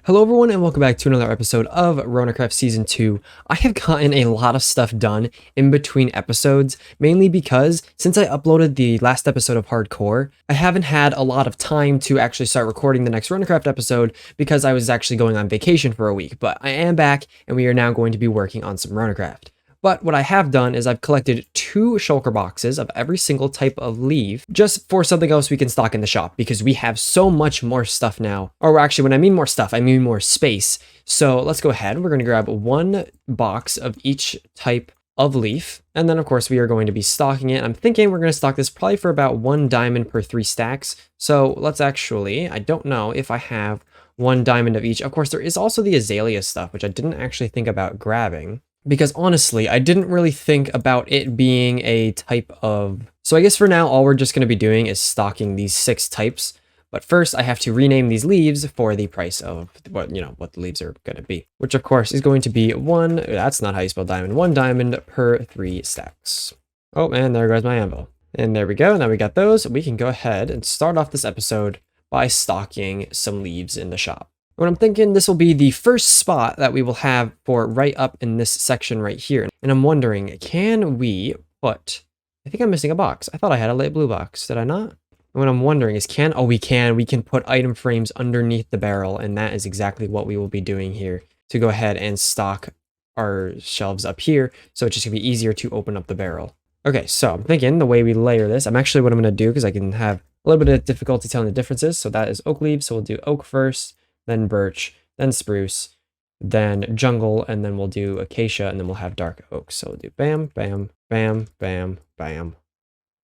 Hello everyone and welcome back to another episode of Ronacraft Season 2. I have gotten a lot of stuff done in between episodes, mainly because since I uploaded the last episode of Hardcore, I haven't had a lot of time to actually start recording the next Ronacraft episode because I was actually going on vacation for a week, but I am back and we are now going to be working on some Ronacraft. But what I have done is I've collected 2 shulker boxes of every single type of leaf just for something else we can stock in the shop because we have so much more stuff now. Or actually, when I mean more stuff, I mean more space. So let's go ahead. We're going to grab 1 box of each type of leaf. And then, of course, we are going to be stocking it. I'm thinking we're going to stock this probably for about 1 diamond per 3 stacks. So let's actually, I don't know if I have 1 diamond of each. Of course, there is also the azalea stuff, which I didn't actually think about grabbing. Because honestly, I didn't really think about it being a type of... So I guess for now, all we're just going to be doing is stocking these 6 types. But first, I have to rename these leaves for the price of what the leaves are going to be. Which, of course, is going to be 1... That's not how you spell diamond. 1 diamond per 3 stacks. Oh, and there goes my anvil. And there we go. Now we got those. We can go ahead and start off this episode by stocking some leaves in the shop. What I'm thinking, this will be the first spot that we will have for right up in this section right here. And I'm wondering, can we put... I think I'm missing a box. I thought I had a light blue box. Did I not? And what I'm wondering is, we can put item frames underneath the barrel. And that is exactly what we will be doing here to go ahead and stock our shelves up here. So it's just gonna be easier to open up the barrel. Okay, so I'm thinking the way we layer this, what I'm gonna do, because I can have a little bit of difficulty telling the differences. So that is oak leaves. So we'll do oak first, then birch, then spruce, then jungle, and then we'll do acacia, and then we'll have dark oak. So we'll do bam, bam, bam, bam, bam,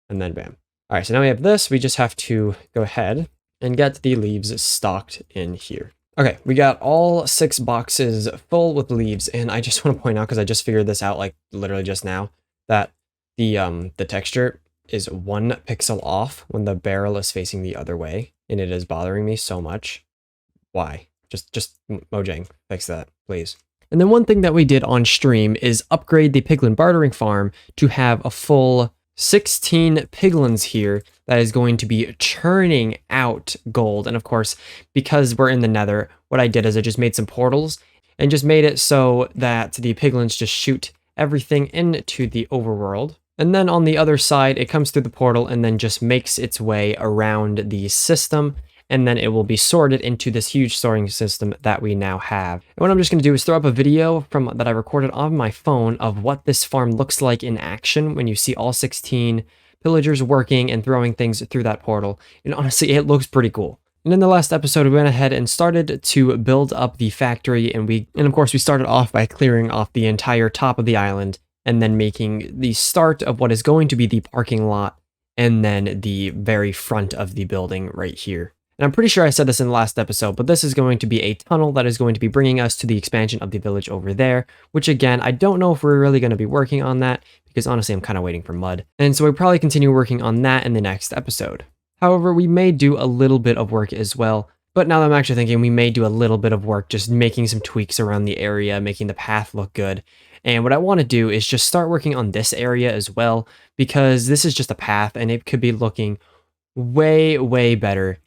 and then bam. All right, so now we have this. We just have to go ahead and get the leaves stocked in here. Okay, we got all 6 boxes full with leaves, and I just want to point out, because I just figured this out like literally just now, that the texture is 1 pixel off when the barrel is facing the other way, and it is bothering me so much. Why? Just Mojang, fix that, please. And then one thing that we did on stream is upgrade the piglin bartering farm to have a full 16 piglins here that is going to be churning out gold. And of course, because we're in the nether, what I did is I just made some portals and just made it so that the piglins just shoot everything into the overworld. And then on the other side, it comes through the portal and then just makes its way around the system. And then it will be sorted into this huge sorting system that we now have. And what I'm just going to do is throw up a video that I recorded on my phone of what this farm looks like in action when you see all 16 pillagers working and throwing things through that portal. And honestly, it looks pretty cool. And in the last episode, we went ahead and started to build up the factory. And of course, we started off by clearing off the entire top of the island and then making the start of what is going to be the parking lot and then the very front of the building right here. And I'm pretty sure I said this in the last episode, but this is going to be a tunnel that is going to be bringing us to the expansion of the village over there, which again, I don't know if we're really going to be working on that because honestly, I'm kind of waiting for mud. And so we'll probably continue working on that in the next episode. However, we may do a little bit of work as well. But now that I'm actually thinking, we may do a little bit of work, just making some tweaks around the area, making the path look good. And what I want to do is just start working on this area as well, because this is just a path and it could be looking way, way better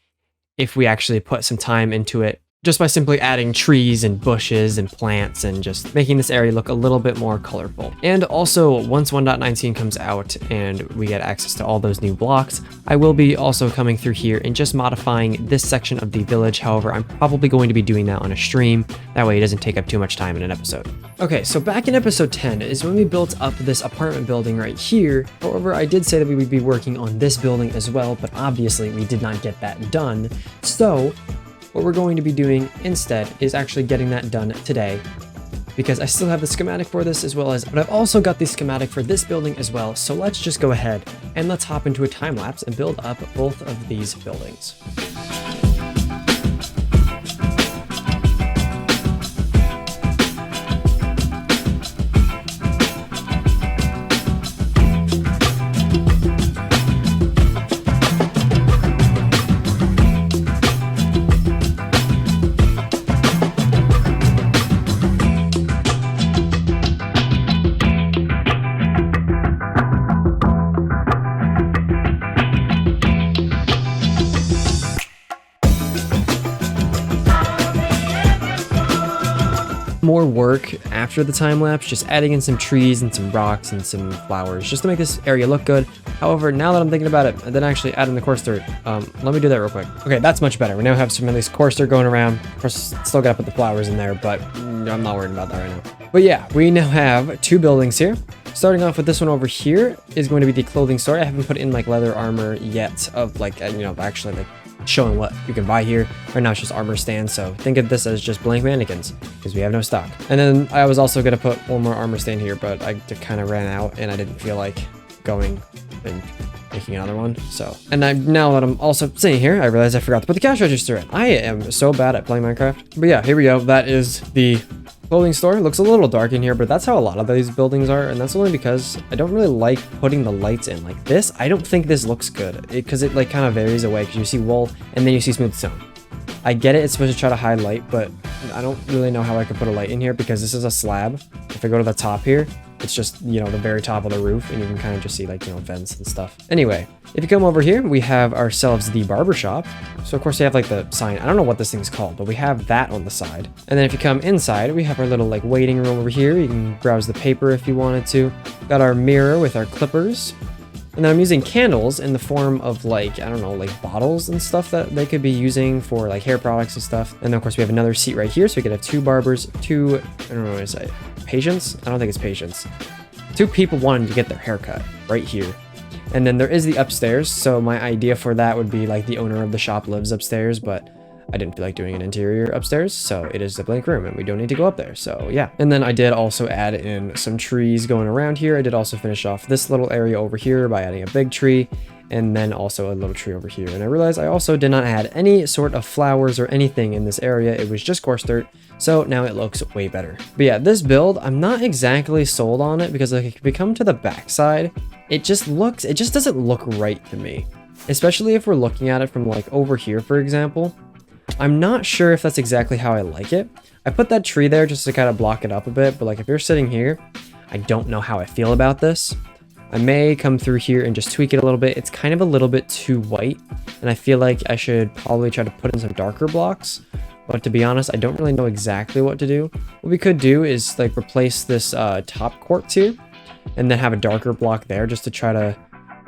if we actually put some time into it, just by simply adding trees and bushes and plants and just making this area look a little bit more colorful. And also, once 1.19 comes out and we get access to all those new blocks, I will be also coming through here and just modifying this section of the village. However, I'm probably going to be doing that on a stream. That way it doesn't take up too much time in an episode. Okay, so back in episode 10 is when we built up this apartment building right here. However, I did say that we would be working on this building as well, but obviously we did not get that done. So what we're going to be doing instead is actually getting that done today, because I still have the schematic for this but I've also got the schematic for this building as well. So let's just go ahead and let's hop into a time lapse and build up both of these buildings. more work after the time lapse, just adding in some trees and some rocks and some flowers just to make this area look good. However, now that I'm thinking about it, then actually adding the coarse dirt. Let me do that real quick. Okay, that's much better. We now have some at least coarse dirt going around. Of course, still gotta put the flowers in there, but I'm not worried about that right now. But yeah, we now have 2 buildings here. Starting off with this one over here is going to be the clothing store. I haven't put in like leather armor yet of like, actually like showing what you can buy here. Right now it's just armor stands, so think of this as just blank mannequins because we have no stock. And then I was also gonna put one more armor stand here, but I kind of ran out and I didn't feel like going and making another one. So, and now that I'm also sitting here, I realized I forgot to put the cash register in. I am so bad at playing Minecraft. But yeah, here we go. That is the clothing store. It looks a little dark in here, but that's how a lot of these buildings are, and that's only because I don't really like putting the lights in like this. I don't think this looks good because it like kind of varies away because you see wool and then you see smooth stone. I get it, it's supposed to try to hide light, but I don't really know how I could put a light in here because this is a slab. If I go to the top here, it's just, the very top of the roof, and you can kind of just see like, vents and stuff. Anyway, if you come over here, we have ourselves the barber shop. So of course we have like the sign. I don't know what this thing's called, but we have that on the side. And then if you come inside, we have our little like waiting room over here. You can browse the paper if you wanted to. Got our mirror with our clippers. And then I'm using candles in the form of like, I don't know, like bottles and stuff that they could be using for like hair products and stuff. And then of course we have another seat right here. So we could have 2 barbers, 2, I don't know what to say, patients? I don't think it's patients. 2 people wanting to get their hair cut right here. And then there is the upstairs. So my idea for that would be like the owner of the shop lives upstairs, but I didn't feel like doing an interior upstairs, so it is a blank room and we don't need to go up there, so yeah. And then I did also add in some trees going around here. I did also finish off this little area over here by adding a big tree and then also a little tree over here. And I realized I also did not add any sort of flowers or anything in this area. It was just coarse dirt, so now it looks way better. But yeah, this build, I'm not exactly sold on it because like if we come to the backside, it just doesn't look right to me. Especially if we're looking at it from like over here, for example. I'm not sure if that's exactly how I like it. I put that tree there just to kind of block it up a bit, but like if you're sitting here, I don't know how I feel about this. I may come through here and just tweak it a little bit. It's kind of a little bit too white, and I feel like I should probably try to put in some darker blocks. But to be honest, I don't really know exactly what to do. What we could do is like replace this top quartz here, and then have a darker block there just to try to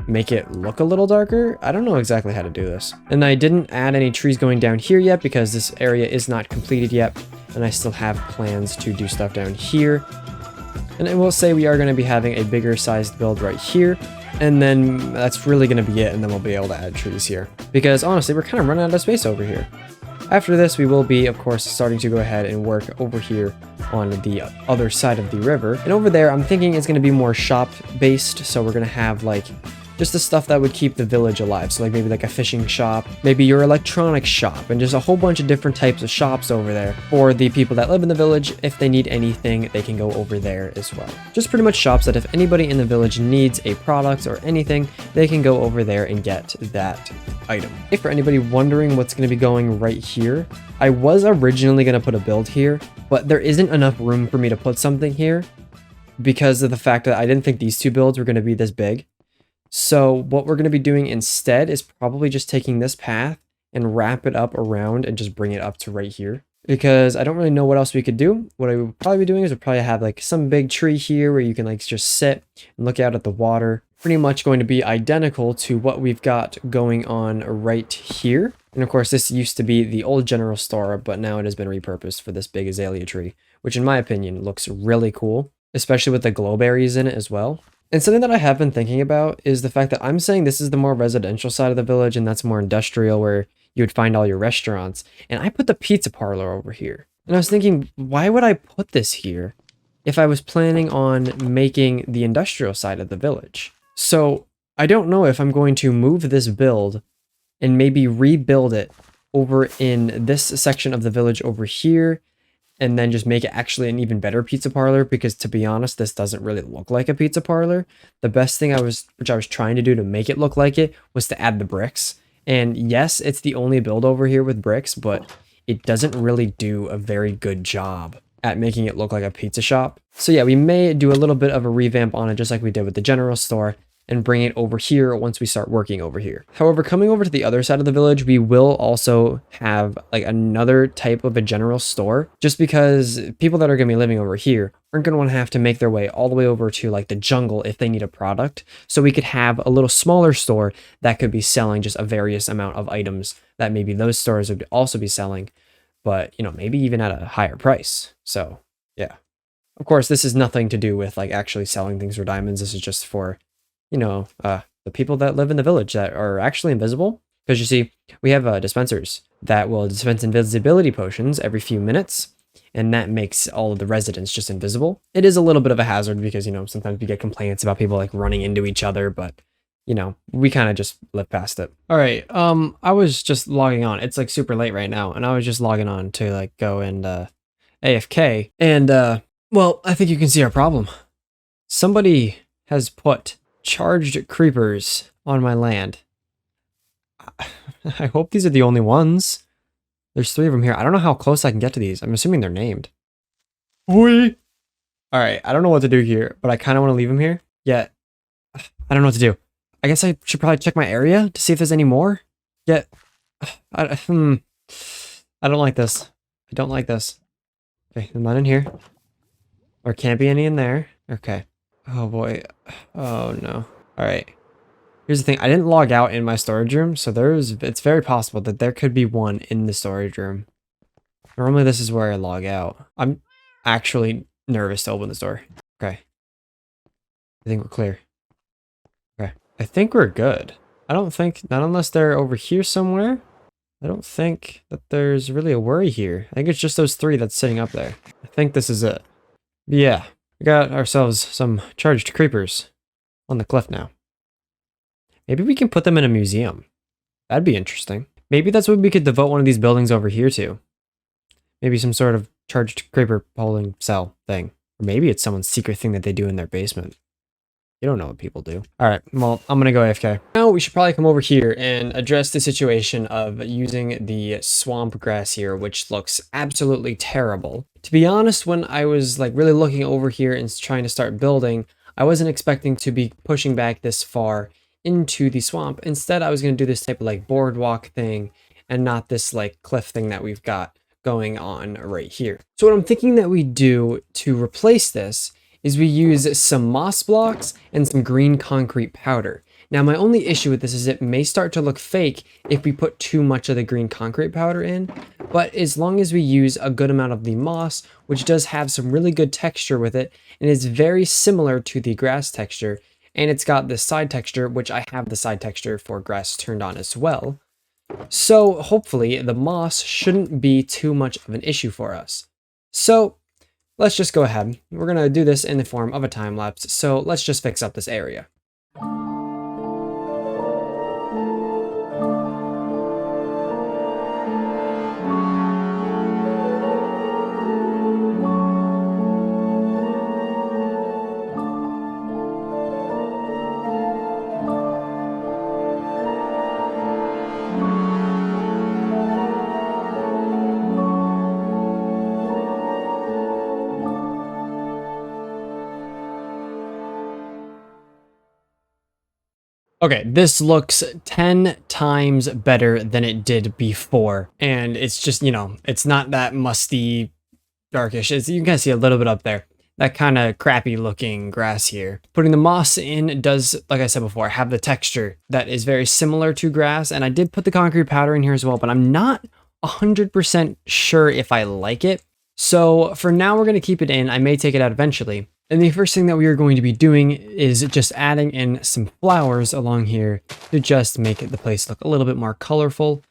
make it look a little darker. I don't know exactly how to do this. And I didn't add any trees going down here yet because this area is not completed yet, and I still have plans to do stuff down here. And I will say we are going to be having a bigger sized build right here, and then that's really going to be it, and then we'll be able to add trees here. Because honestly, we're kind of running out of space over here. After this, we will be, of course, starting to go ahead and work over here on the other side of the river. And over there, I'm thinking it's going to be more shop-based, so we're going to have, like, just the stuff that would keep the village alive. So like maybe like a fishing shop, maybe your electronics shop, and just a whole bunch of different types of shops over there for the people that live in the village. If they need anything, they can go over there as well. Just pretty much shops that if anybody in the village needs a product or anything, they can go over there and get that item. If for anybody wondering what's going to be going right here, I was originally going to put a build here, but there isn't enough room for me to put something here because of the fact that I didn't think these 2 builds were going to be this big. So what we're going to be doing instead is probably just taking this path and wrap it up around and just bring it up to right here. Because I don't really know what else we could do. What I would probably be doing is we'd probably have like some big tree here where you can like just sit and look out at the water. Pretty much going to be identical to what we've got going on right here. And of course, this used to be the old general store, but now it has been repurposed for this big azalea tree, which in my opinion looks really cool, especially with the glow berries in it as well. And something that I have been thinking about is the fact that I'm saying this is the more residential side of the village and that's more industrial where you would find all your restaurants. And I put the pizza parlor over here. And I was thinking, why would I put this here if I was planning on making the industrial side of the village? So I don't know if I'm going to move this build and maybe rebuild it over in this section of the village over here, and then just make it actually an even better pizza parlor, because to be honest, this doesn't really look like a pizza parlor. The best thing which I was trying to do to make it look like it was to add the bricks. And yes, it's the only build over here with bricks, but it doesn't really do a very good job at making it look like a pizza shop. So yeah, we may do a little bit of a revamp on it just like we did with the general store. and bring it over here once we start working over here. However, coming over to the other side of the village, we will also have like another type of a general store, just because people that are going to be living over here aren't going to want to have to make their way all the way over to like the jungle if they need a product. So we could have a little smaller store that could be selling just a various amount of items that maybe those stores would also be selling, but you know, maybe even at a higher price. So yeah. Of course, this is nothing to do with like actually selling things for diamonds. This is just for, you know, the people that live in the village that are actually invisible. Because you see, we have dispensers that will dispense invisibility potions every few minutes, and that makes all of the residents just invisible. It is a little bit of a hazard because, you know, sometimes we get complaints about people like running into each other, but you know, we kind of just live past it. All right, I was just logging on. It's like super late right now, and I was just logging on to like go and AFK, and well, I think you can see our problem. Somebody has put charged creepers on my land. I hope these are the only ones. There's 3 of them here. I don't know how close I can get to these. I'm assuming they're named. Oi! All right, I don't know what to do here, but I kind of want to leave them here. Yet, I don't know what to do. I guess I should probably check my area to see if there's any more. Yet, I don't like this. I don't like this. Okay, I'm not in here. There can't be any in there. Okay. Oh boy. Oh no. All right. Here's the thing. I didn't log out in my storage room, so it's very possible that there could be one in the storage room. Normally this is where I log out. I'm actually nervous to open this door. Okay. I think we're clear. Okay. I think we're good. Not unless they're over here somewhere. I don't think that there's really a worry here. I think it's just those 3 that's sitting up there. I think this is it. Yeah, we got ourselves some charged creepers on the cliff now. Maybe we can put them in a museum. That'd be interesting. Maybe that's what we could devote one of these buildings over here to. Maybe some sort of charged creeper holding cell thing. Or maybe it's someone's secret thing that they do in their basement. You don't know what people do. All right, well, I'm gonna go AFK. Now we should probably come over here and address the situation of using the swamp grass here, which looks absolutely terrible. To be honest, when I was like really looking over here and trying to start building, I wasn't expecting to be pushing back this far into the swamp. Instead, I was gonna do this type of like boardwalk thing and not this like cliff thing that we've got going on right here. So what I'm thinking that we do to replace this is we use some moss blocks and some green concrete powder. Now, my only issue with this is it may start to look fake if we put too much of the green concrete powder in, but as long as we use a good amount of the moss, which does have some really good texture with it, and is very similar to the grass texture, and it's got this side texture, which I have the side texture for grass turned on as well. So hopefully the moss shouldn't be too much of an issue for us. So let's just go ahead. We're going to do this in the form of a time lapse. So let's just fix up this area. Okay, this looks 10 times better than it did before. And it's just, you know, it's not that musty, darkish. You can kind of see a little bit up there. That kind of crappy looking grass here. Putting the moss in does, like I said before, have the texture that is very similar to grass. And I did put the concrete powder in here as well, but I'm not 100% sure if I like it. So for now, we're going to keep it in. I may take it out eventually. And the first thing that we are going to be doing is just adding in some flowers along here to just make the place look a little bit more colorful.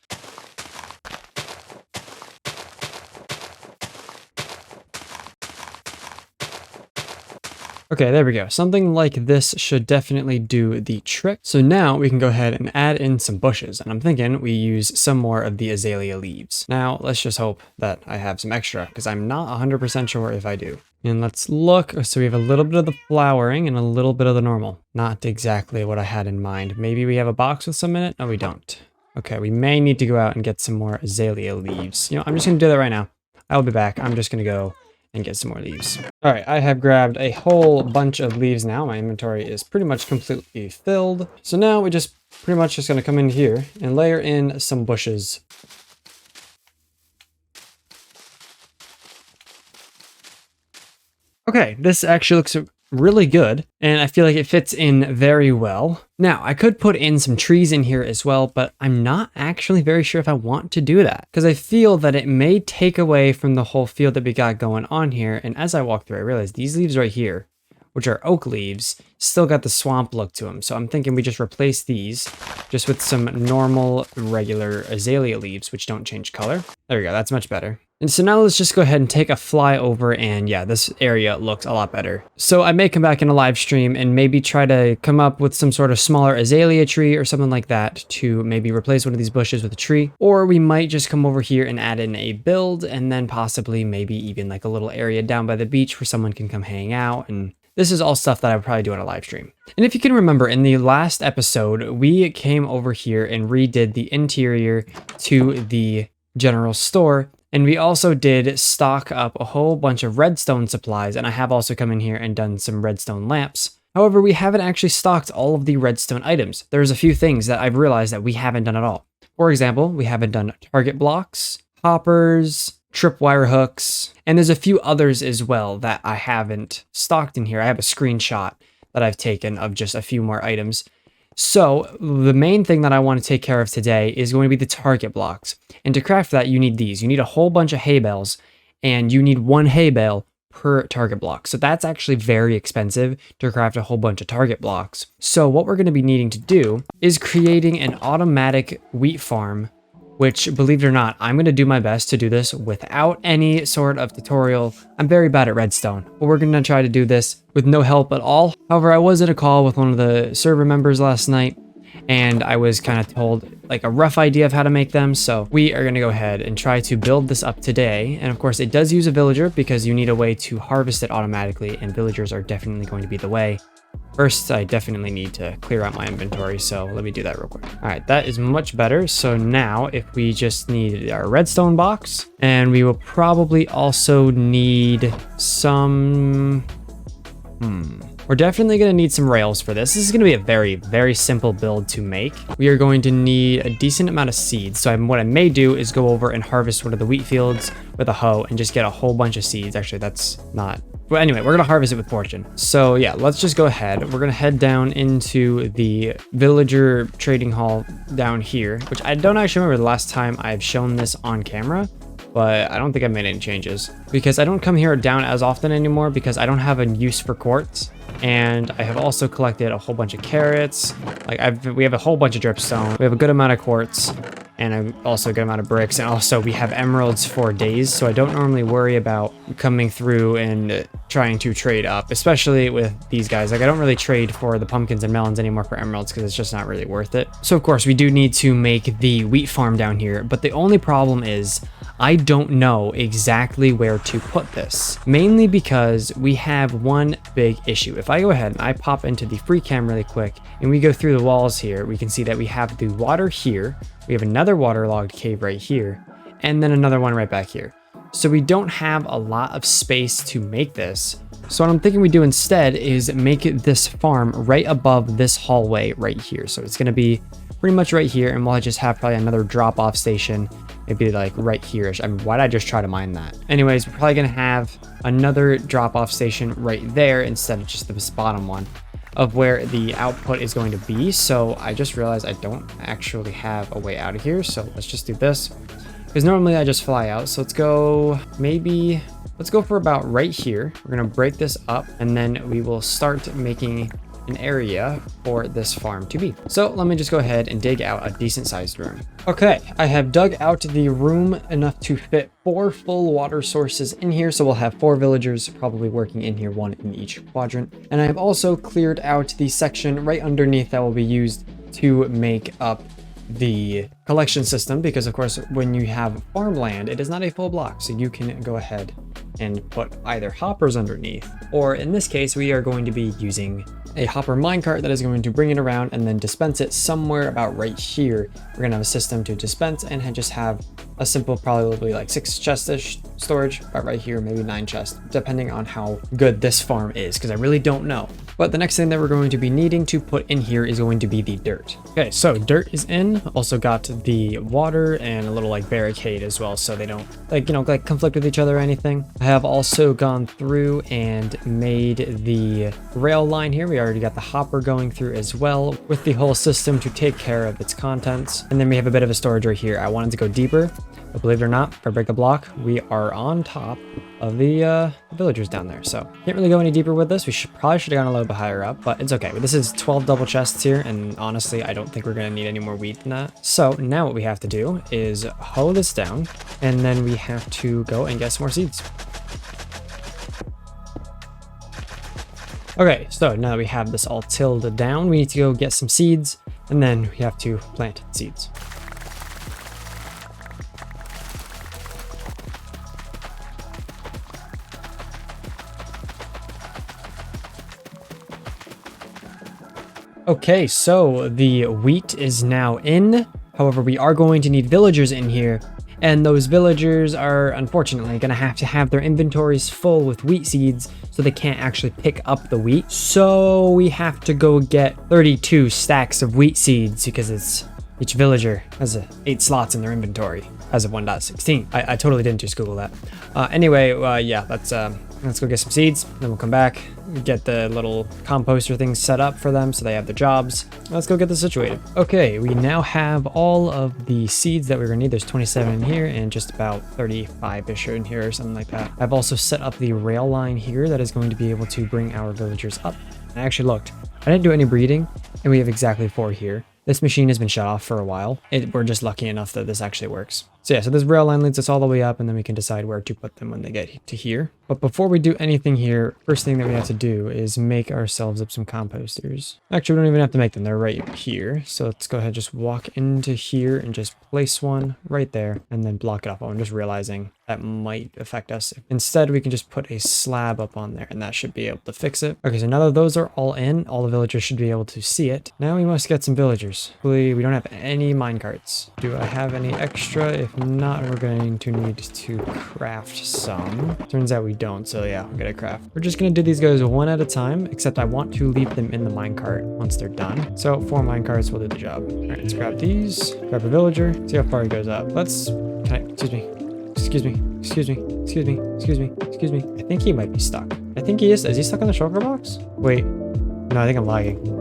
Okay, there we go. Something like this should definitely do the trick. So now we can go ahead and add in some bushes. And I'm thinking we use some more of the azalea leaves. Now, let's just hope that I have some extra because I'm not 100% sure if I do. And let's look. So we have a little bit of the flowering and a little bit of the normal. Not exactly what I had in mind. Maybe we have a box with some in it? No, we don't. Okay, we may need to go out and get some more azalea leaves. You know, I'm just going to do that right now. I'll be back. I'm just going to go and get some more leaves. All right, I have grabbed a whole bunch of leaves now. My inventory is pretty much completely filled. So now we just pretty much just gonna come in here and layer in some bushes. Okay, this actually looks really good, and I feel like it fits in very well. Now, I could put in some trees in here as well, but I'm not actually very sure if I want to do that, because I feel that it may take away from the whole field that we got going on here. And as I walk through, I realize these leaves right here, which are oak leaves, still got the swamp look to them. So I'm thinking we just replace these just with some normal, regular azalea leaves, which don't change color. There we go, that's much better. And so now let's just go ahead and take a flyover, and yeah, this area looks a lot better. So I may come back in a live stream and maybe try to come up with some sort of smaller azalea tree or something like that to maybe replace one of these bushes with a tree. Or we might just come over here and add in a build, and then possibly maybe even like a little area down by the beach where someone can come hang out. And this is all stuff that I would probably do on a live stream. And if you can remember, in the last episode, we came over here and redid the interior to the general store. And we also did stock up a whole bunch of redstone supplies, and I have also come in here and done some redstone lamps. However, we haven't actually stocked all of the redstone items. There's a few things that I've realized that we haven't done at all. For example, we haven't done target blocks, hoppers, tripwire hooks, and there's a few others as well that I haven't stocked in here. I have a screenshot that I've taken of just a few more items. So the main thing that I want to take care of today is going to be the target blocks. And to craft that, you need these. You need a whole bunch of hay bales, and you need one hay bale per target block. So that's actually very expensive to craft a whole bunch of target blocks. So what we're going to be needing to do is creating an automatic wheat farm, which, believe it or not, I'm going to do my best to do this without any sort of tutorial. I'm very bad at redstone, but we're going to try to do this with no help at all. However, I was in a call with one of the server members last night, and I was kind of told like a rough idea of how to make them. So we are going to go ahead and try to build this up today. And of course, it does use a villager because you need a way to harvest it automatically, and villagers are definitely going to be the way. First, I definitely need to clear out my inventory, so let me do that real quick. All right, that is much better. So now if we just need our redstone box, and we will probably also need some... We're definitely going to need some rails for this. This is going to be a very, very simple build to make. We are going to need a decent amount of seeds. So what I may do is go over and harvest one of the wheat fields with a hoe and just get a whole bunch of seeds. Actually, that's not... Well, anyway, we're going to harvest it with fortune. So yeah, let's just go ahead. We're going to head down into the villager trading hall down here, which I don't actually remember the last time I've shown this on camera, but I don't think I've made any changes because I don't come here down as often anymore because I don't have a use for quartz. And I have also collected a whole bunch of carrots. Like we have a whole bunch of dripstone. We have a good amount of quartz, and also a good amount of bricks. And also we have emeralds for days, so I don't normally worry about coming through and trying to trade up, especially with these guys. Like I don't really trade for the pumpkins and melons anymore for emeralds because it's just not really worth it. So of course we do need to make the wheat farm down here, but the only problem is I don't know exactly where to put this, mainly because we have one big issue. If I go ahead and I pop into the free cam really quick and we go through the walls here, we can see that we have the water here, we have another waterlogged cave right here, and then another one right back here. So we don't have a lot of space to make this. So what I'm thinking we do instead is make this farm right above this hallway right here. So it's going to be pretty much right here, and we'll just have probably another drop-off station, maybe like right here-ish. I mean, why'd I just try to mine that? Anyways, we're probably gonna have another drop-off station right there instead of just this bottom one of where the output is going to be. So I just realized I don't actually have a way out of here, so let's just do this, because normally I just fly out. So let's go for about right here. We're gonna break this up, and then we will start making an area for this farm to be. So let me just go ahead and dig out a decent sized room. Okay, I have dug out the room enough to fit 4 full water sources in here. So we'll have 4 villagers probably working in here, 1 in each quadrant. And I have also cleared out the section right underneath that will be used to make up the collection system, because of course when you have farmland, it is not a full block, so you can go ahead and put either hoppers underneath, or in this case we are going to be using a hopper minecart that is going to bring it around and then dispense it somewhere about right here. We're gonna have a system to dispense and just have a simple, probably like 6 chest-ish storage, but right here, maybe 9 chests, depending on how good this farm is, because I really don't know. But the next thing that we're going to be needing to put in here is going to be the dirt. Okay, so dirt is in. Also got the water and a little like barricade as well, so they don't like, like conflict with each other or anything. I have also gone through and made the rail line here. We already got the hopper going through as well with the whole system to take care of its contents. And then we have a bit of a storage right here. I wanted to go deeper, but believe it or not, if I break the block, we are on top of the villagers down there. So can't really go any deeper with this. We probably should have gone a little bit higher up, but it's okay. But this is 12 double chests here, and honestly, I don't think we're going to need any more wheat than that. So now what we have to do is hoe this down, and then we have to go and get some more seeds. Okay, so now that we have this all tilled down, we need to go get some seeds, and then we have to plant seeds. Okay, so the wheat is now in. However, we are going to need villagers in here, and those villagers are unfortunately going to have their inventories full with wheat seeds, so they can't actually pick up the wheat. So we have to go get 32 stacks of wheat seeds because each villager has 8 slots in their inventory as of 1.16. I totally didn't just Google that. Anyway, yeah, let's go get some seeds, then we'll come back, get the little composter things set up for them so they have their jobs. Let's go get this situated. Okay, we now have all of the seeds that we're gonna need. There's 27 in here and just about 35-ish in here or something like that. I've also set up the rail line here that is going to be able to bring our villagers up. I actually looked. I didn't do any breeding, and we have exactly 4 here. This machine has been shut off for a while. We're just lucky enough that this actually works. So yeah, so this rail line leads us all the way up, and then we can decide where to put them when they get to here. But before we do anything here, first thing that we have to do is make ourselves up some composters. Actually, we don't even have to make them. They're right here. So let's go ahead and just walk into here and just place one right there and then block it off. Oh, I'm just realizing that might affect us. Instead, we can just put a slab up on there, and that should be able to fix it. Okay, so now that those are all in, all the villagers should be able to see it. Now we must get some villagers. Hopefully, we don't have any minecarts. Do I have any extra? If not, we're going to need to craft some. Turns out we don't, so yeah, we're gonna craft. We're just gonna do these guys one at a time, except I want to leave them in the minecart once they're done. So 4 minecarts will do the job. All right, let's grab these, grab a villager, see how far he goes up. Excuse me. I think he might be stuck. I think he is. Is he stuck on the shulker box? Wait, no, I think I'm lagging.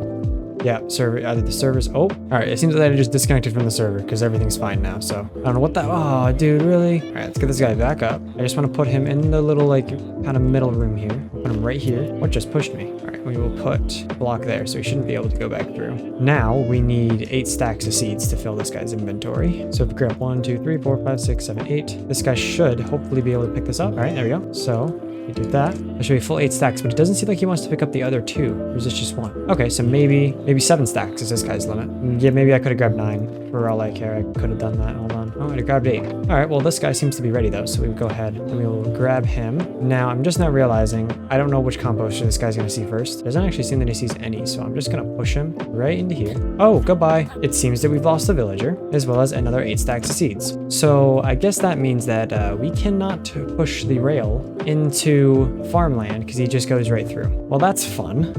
Yeah, server, either the server's, oh, all right, it seems that I just disconnected from the server because everything's fine now, so I don't know what that, oh, dude, really? All right, let's get this guy back up. I just want to put him in the little, like, kind of middle room here. Put him right here. What just pushed me? All right, we will put a block there, so he shouldn't be able to go back through. Now, we need 8 stacks of seeds to fill this guy's inventory. So if we grab 1, 2, 3, 4, 5, 6, 7, 8, this guy should hopefully be able to pick this up. All right, there we go. So we do that. That should be full 8 stacks, but it doesn't seem like he wants to pick up the other 2. Or is this just 1? Okay, so maybe 7 stacks is this guy's limit. Yeah, maybe I could have grabbed 9. For all I care, I could have done that. Hold on. Oh, I grabbed 8. All right, well, this guy seems to be ready, though, so we go ahead and we will grab him. Now, I'm just not realizing, I don't know which composter this guy's going to see first. It doesn't actually seem that he sees any, so I'm just going to push him right into here. Oh, goodbye. It seems that we've lost a villager, as well as another 8 stacks of seeds. So I guess that means that we cannot push the rail into farmland because he just goes right through. Well, that's fun.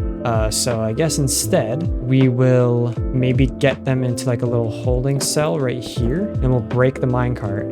So I guess instead we will maybe get them into like a little holding cell right here, and we'll break the minecart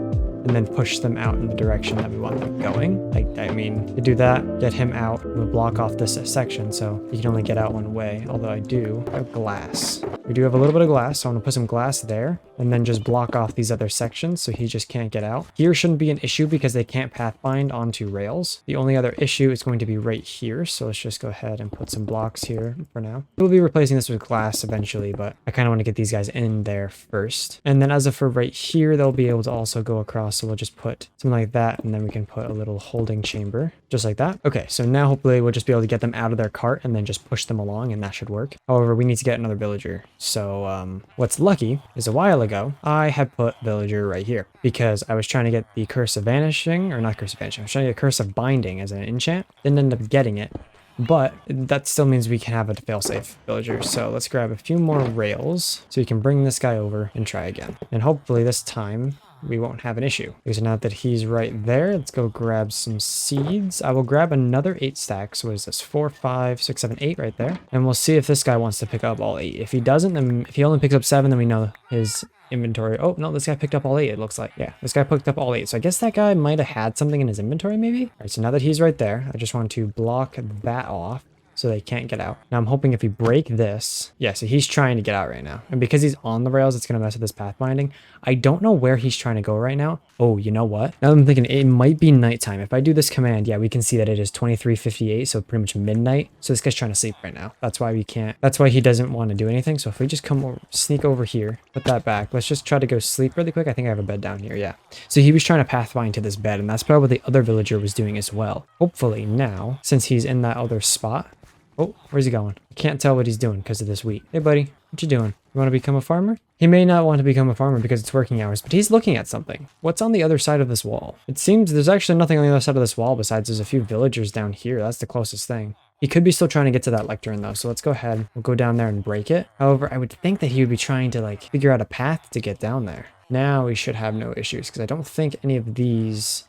and then push them out in the direction that we want them going. I mean, to do that, get him out, we'll block off this section so he can only get out one way, although I do have glass. We do have a little bit of glass, so I'm gonna put some glass there and then just block off these other sections so he just can't get out. Here shouldn't be an issue because they can't pathfind onto rails. The only other issue is going to be right here, so let's just go ahead and put some blocks here for now. We'll be replacing this with glass eventually, but I kind of want to get these guys in there first. And then as of for right here, they'll be able to also go across, so we'll just put something like that, and then we can put a little holding chamber, just like that. Okay, so now hopefully we'll just be able to get them out of their cart and then just push them along, and that should work. However, we need to get another villager. So what's lucky is a while ago, I had put villager right here because I was trying to get the curse of vanishing, or not curse of vanishing, I was trying to get curse of binding as an enchant. Didn't end up getting it, but that still means we can have a failsafe villager. So let's grab a few more rails so we can bring this guy over and try again. And hopefully this time we won't have an issue. Because now that he's right there, let's go grab some seeds. I will grab another 8 stacks. What is this? 4, 5, 6, 7, 8 right there. And we'll see if this guy wants to pick up all 8. If he doesn't, then if he only picks up 7, then we know his inventory. Oh, no, this guy picked up all 8, it looks like. Yeah, this guy picked up all 8. So I guess that guy might have had something in his inventory, maybe? All right, so now that he's right there, I just want to block that off so they can't get out. Now I'm hoping if we break this, yeah, so he's trying to get out right now. And because he's on the rails, it's going to mess with his path binding. I don't know where he's trying to go right now. Oh, you know what? Now I'm thinking it might be nighttime. If I do this command, yeah, we can see that it is 23:58, so pretty much midnight. So this guy's trying to sleep right now. That's why we can't, that's why he doesn't want to do anything. So if we just come over, sneak over here, put that back, let's just try to go sleep really quick. I think I have a bed down here, yeah. So he was trying to pathfind to this bed, and that's probably what the other villager was doing as well. Hopefully now, since he's in that other spot, oh, where's he going? I can't tell what he's doing because of this wheat. Hey, buddy, what you doing? You want to become a farmer? He may not want to become a farmer because it's working hours, but he's looking at something. What's on the other side of this wall? It seems there's actually nothing on the other side of this wall besides there's a few villagers down here. That's the closest thing. He could be still trying to get to that lectern though, so let's go ahead. We'll go down there and break it. However, I would think that he would be trying to like figure out a path to get down there. Now we should have no issues because I don't think any of these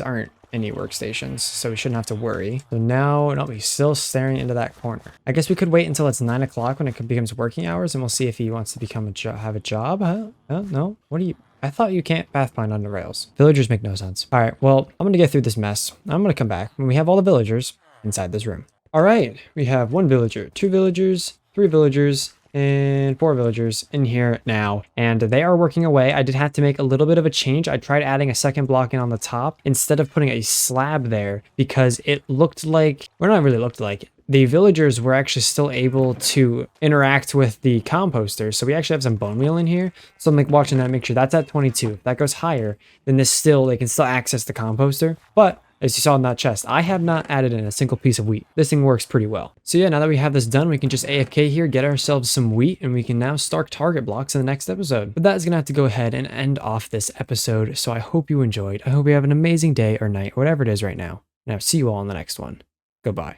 aren't any workstations, so we shouldn't have to worry. So now, no, he's still staring into that corner. I guess we could wait until it's 9 o'clock when it becomes working hours, and we'll see if he wants to become have a job. Huh? No. What are you? I thought you can't pathfind on the rails. Villagers make no sense. All right, well, I'm gonna get through this mess. I'm gonna come back when we have all the villagers inside this room. All right, we have 1 villager, 2 villagers, 3 villagers, and 4 villagers in here now, and they are working away. I did have to make a little bit of a change. I tried adding a second block in on the top instead of putting a slab there because it looked like, well, not really looked like, the villagers were actually still able to interact with the composter. So we actually have some bone meal in here. So I'm like watching that, make sure that's at 22. If that goes higher, then they can still access the composter. But as you saw in that chest, I have not added in a single piece of wheat. This thing works pretty well. So yeah, now that we have this done, we can just AFK here, get ourselves some wheat, and we can now start target blocks in the next episode. But that is going to have to go ahead and end off this episode. So I hope you enjoyed. I hope you have an amazing day or night, or whatever it is right now. And I'll see you all in the next one. Goodbye.